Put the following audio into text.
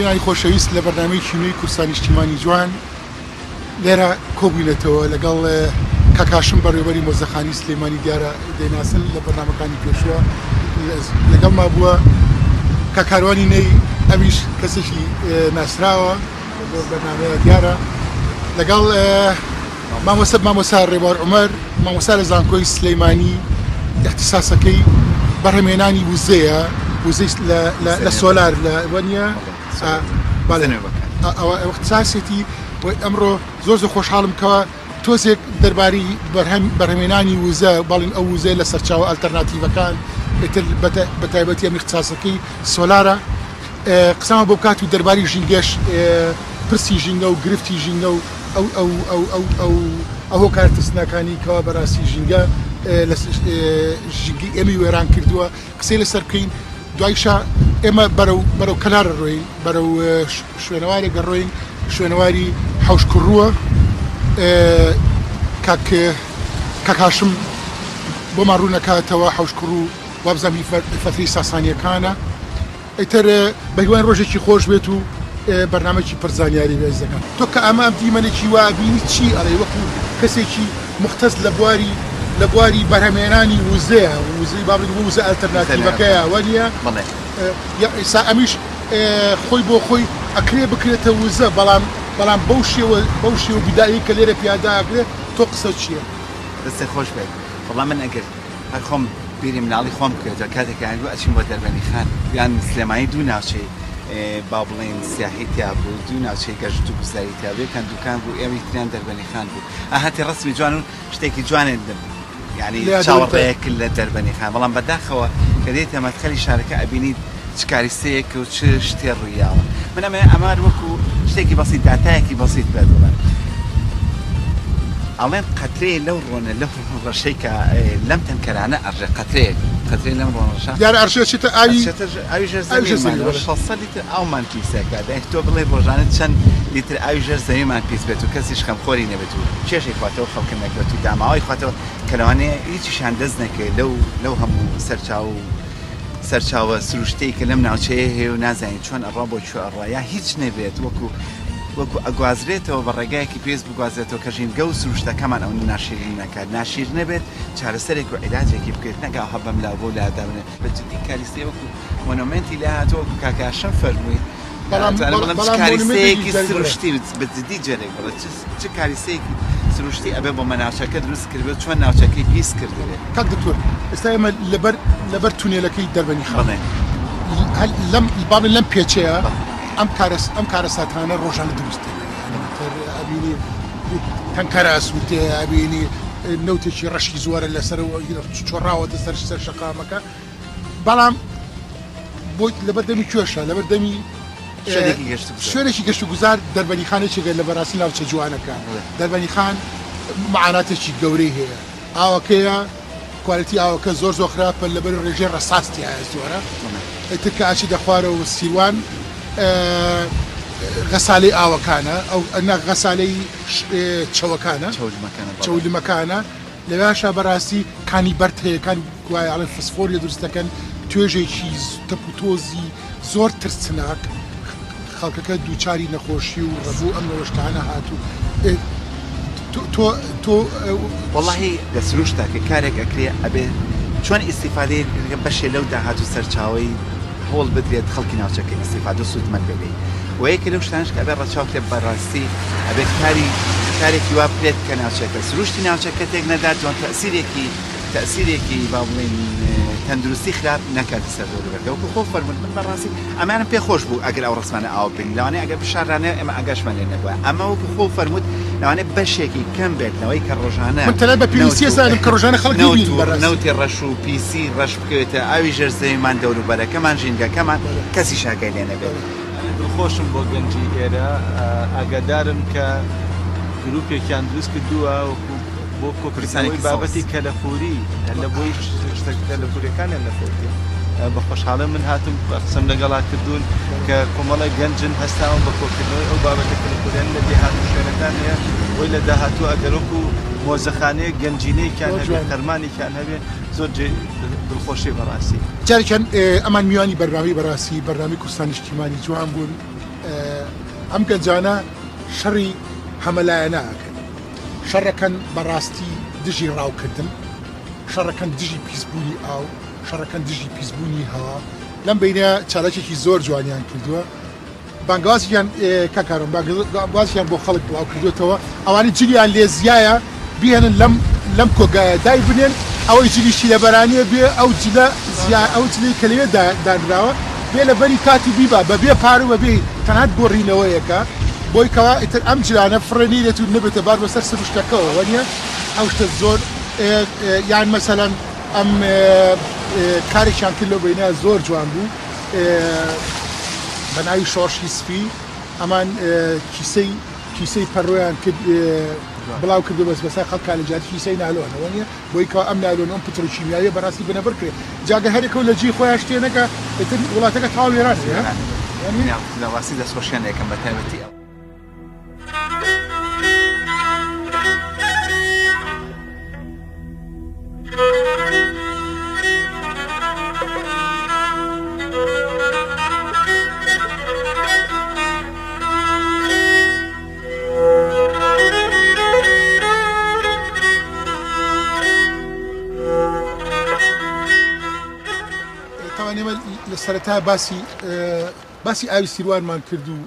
بینایی خۆشەویست لە بەرنامەی کینۆی کورسانی نیشتیمانی جوان لێرە کۆبووینەتەوە لەگەڵ کاکاشم بەڕێوەبەری مۆزەخانی سلێمانی دیارە دەیناسن لە بەرنامەکانی پێشوە لەگەڵما بووە کاکاروانی نەی ئەویش کەسێکی ناسراوە بۆ بەرنامەیە دیارە لەگەڵ مامۆستا ڕێبوار عومەر مامۆستا لە زانکۆی سلەیمانی اختصاسەکەی بەڕێمێنانی وزەیە وزەی لە سۆلار لە وەنیە اختصاسێتی ئەمڕۆ زۆر خۆشحاڵم کەوە تۆزێک دەرباری بەرهەمێنانی وزە باڵین ئەو وزەیە لە سەرچاوە ئەلتەرناتیڤەکان بە تایبەتی ئەم اختصاسەکەی سۆلارە قسەمە بۆ بکات و دەرباری ژینگەش پرسی ژینگە و گرفتی ژینگە و ئەو کارتستنەکانی کەوا بەڕاستی ژینگە لە ژینگی ئێمەی وێران کردووە قسەی لەسەر بکەین دوایشە ئێمە بەرەو کەنارە ڕۆین بەرەو شوێنەوارێک گەڕۆین شوێنەواری حەوش کوڕووە کاکاشم بۆمان ڕوونەکاتەوە حەوش کوڕوو وابزانانی فەتری ساسانیەکانە ئەیتر بەگوێن ڕۆژێکی خۆش بێت و بەرنامەی پرزانیاری بێز دەکەن تۆ کە ئەمە دیمەنێکی وابینی چی ئەڵێ وەکو کەسێکی مختص لە بواری بەرهەمێنانی وزەیە وزەی بابێت بۆ وزە ئەلتەرناتیڤەکەیە وەنیە ئێستا ئەمیش خۆی بۆ خۆی ئەکرێ بکرێتە وزە بەڵام بەو شێوە بیدایی کە لێرە پیاداگرێت تۆ قسە چییە؟ دەستێ خۆش بێت وەڵام من ئەگەر هەر خۆم بیری مناڵی خۆم کرد کاتێکیان بوو ئەچین بۆ دەربەنی خان یان سلێمانی دوو ناوچەی با بڵێن سیاحی تیا بوو دوو ناوچەی گەشت و گوزاری تیا بوو یەکەن دوکان بوو ئێوەی تریان دەربەنی خان بوو ئاهاتی ڕسمی جوان و شتێکی جوانێت یعنی چاوەڕێیەک لە دەربەنی خان بەڵام بەداخەوە کە دێتە مەدخەلی شارەکە ئەبینیت چ کاریسەیەک و چ شتێ ڕوویاوە من ئەمار وەکو شتێکی بەسیط داتایەکی بەسیط بێت بڵێن ئەڵێن قەترەیە لەو ڕۆنە لەو ڕەشەی کە لەم تەنکەرانە ئەڕژێ قەترەیە لەم ڕۆنەشە دیارە ئەرشێ چێتە ئاوی ژەرزەمیمان 600 لیتر ئاومان پیسەکە دەی تۆ بڵێ ڕۆژانە چەند لیتر ئاوی ژەرزەمیمان پیس بێت و کەسیش خەمخۆری نەبێت و کێشەی خواتەوە خەڵکە نەکرێت و داماوەی خواتەوە کە لەوانەیە هیچیشان دەست نەکرێت لەو هەموو سەرچاوە سروشتەی کە لەم ناوچەیە هەیە و نازانین چۆن ئەڕا بۆ چۆ ئەڕا یا هیچ نەبێت وەکو ئەگوازرێتەوە بە ڕێگایەکی پێست بگوازێتەوە کە ژینگە و سروشتەکەمان ئەو ناشیرین نەکات ناشیر نەبێت چارەسەرێک و عیلاجێکی بکرێت نەگا هەبەم لا بۆ لاداونێت بە جدی کاریسێ وەکو مۆنۆمنتی لە هاتۆ کاکاشم فەرمووی کاریسەیەکی سروشتی بە جدی جێرێک بڵێ چ کاریسەیەکی سروشتی ئەبێ بۆ مەناوچەکە دروست کردبێت چۆن ناوچەکەی پیس کردبێت کاک دکتۆر ئێستا ئێمە لەبەر تونێلەکەی دەربەنی خاڵێ لەم پێچەیە ئەم کارەساتانە ڕۆژانە دروستە ئەبینی تەنکەرە ئەسووتێ ئەبینی نەوتێکی ڕەشی زۆرە لەسەر چۆڕاوە دەسەر سەر شەقامەکە بەڵام بۆی لەبەردەمی کوێشە لەبەردەمی شوێنێکی گەشت و گوزار دەربەنی خانێکێکە لە بەڕاستی ناوچە جوانەکە دەربەنی خان معاناتێکی گەورەی هەیە ئاوەکەیە کوالەتی ئاوەکە زۆر خراپە لەبەر ڕێژەی ڕەساستی هەیە زۆرە ئەیتر کە ئاچی دەخوارەوە سیروان غەسالەی ئاوەکانە ئەو غەسالەی چەوەکانە چەولمەکانە لەواشە بەڕاستی کانی بەرد هەیە کانی گوایاڵی فسفۆریە دروستەکەن توێژێکی تەپوتۆزی زۆر ترسناک خەڵکەکە دووچاری نەخۆشی و ڕەبوو ئەم نەوەشتانە هاتوو تۆ وەڵاهی لە سروشتە کە کارێک ئەکرێ ئەبێ چۆن ئیسیفادەی بەشێ لەو داهات و سەرچاوی هۆڵ بدرێت خەڵکی ناوچەکە ئیسیفادە سوودمەند ببێت و یەکێ لەو شتانش کە ئەبێ ڕەچاوکرێت بەڕاستی ئەبێت کارێکی وا بکرێت کە ناوچەکە سروشتی ناوچەکە تێک نەدات جوان تەئسیرێکی با بڵێن تەندروستی خراپ نەکاتە سەر دەوروبەرەکە وەکو خۆ فەرمووت من بەڕاستی ئەمانم پێخۆش بوو ئەگەر ئەو ڕسمانە ئاو بین لەوانەیە ئەگەر بشارانەیە ئێمە ئەگەشمان لێ نەبووە ئەمە وەکو خۆ فەرمووت لەوانەیە بەشێکی کەم بێت لەوەی کە ڕۆژانە من تەنانەت بە پیسی ئێستا کە ڕۆژانە خەڵک ببین نەوتی ڕەش و پیسی ڕەش بکەوێتە ئاوی ژەرزەویمان دەوروبەرەکەمان ژینگەکەمان کەسی شاکای لێ نەبێت دڵخۆشم بۆ گەنجی ئێرە ئاگادارم کە گروپێکیان دروست کردووە بۆ کۆکردنەوەی بابەتی کەلەپوری لە بۆی کەلەپوریەکانیان نەفەوتێ بە خۆشحاڵە من هاتم قسەم لەگەڵا کردوون کە کۆمەڵی گەنجن هەستاون بە کۆکردنەوەی ئەو بابەتە کەلەپوریان لە دێهات و شوێنەکان هەیە بۆی لە داهاتوو ئەگەرۆکو مۆزەخانەیە گەنجینەیەکیان هەبێ خەرمانێکیان هەبێ زۆر دڵخۆشی بەڕاستی جارێکیان ئەمان میوانی بەرنامەی بەڕاستی بەرنامەی کورسانی نیشتیمانی جوان بوون ئەم گەنجانە شەڕی هەمەلایەنەکەن شەڕەکەن بەڕاستی دژی ڕاوکردن شەڕەکەن دژی پیسبوونی ئاو شەڕەکەن دژی پیسبوونی هەوا لەم بینە چالەکێکی زۆر جوانیان کردووە بانگوازیان کاکارم بانگوازیان بۆ خەڵک بڵاو کردوێتەوە ئەوانی جلیان لێ زیایە بێنن لەم کۆگایە دای بنێن ئەوەی جلیشی لە بەرانیە بێ ئەو جلە ئەو جلی کە لەوێ دانراوە بێ لە بەری کاتی بیبا بەبێ پار و بەبێ تەنات گۆڕینەوەیەکە بۆی کەوا ئیتر ئەم جلانە فڕێنی دێت و نەبێتە بار بەسەر سروشتەکەەوە وەنیە ئەو شتە زۆر یان مەسەلەن ئەم کارێکیان کرد لەو بینە زۆر جوان بوو بە ناوی شۆڕشی سپی ئەمان کیسەی پەڕۆیان کرد بڵاو کردو بەس بەسای خەڵکا لە جات کیسەی نالۆنەوە نیە بۆی کەوا ئەم نالۆن ئەم پترۆکیمیاویە بەڕاستی بنەبەر کرێت جاگە هەرێکەوە لە جێی خۆیان شتێنەکە وڵاتەکە تاو وێرانێ لەواسی دەستخۆشیان یەکەم بە تایبەتی ئەو لە سەرەتا باسی ئاوی سیروانمان کرد و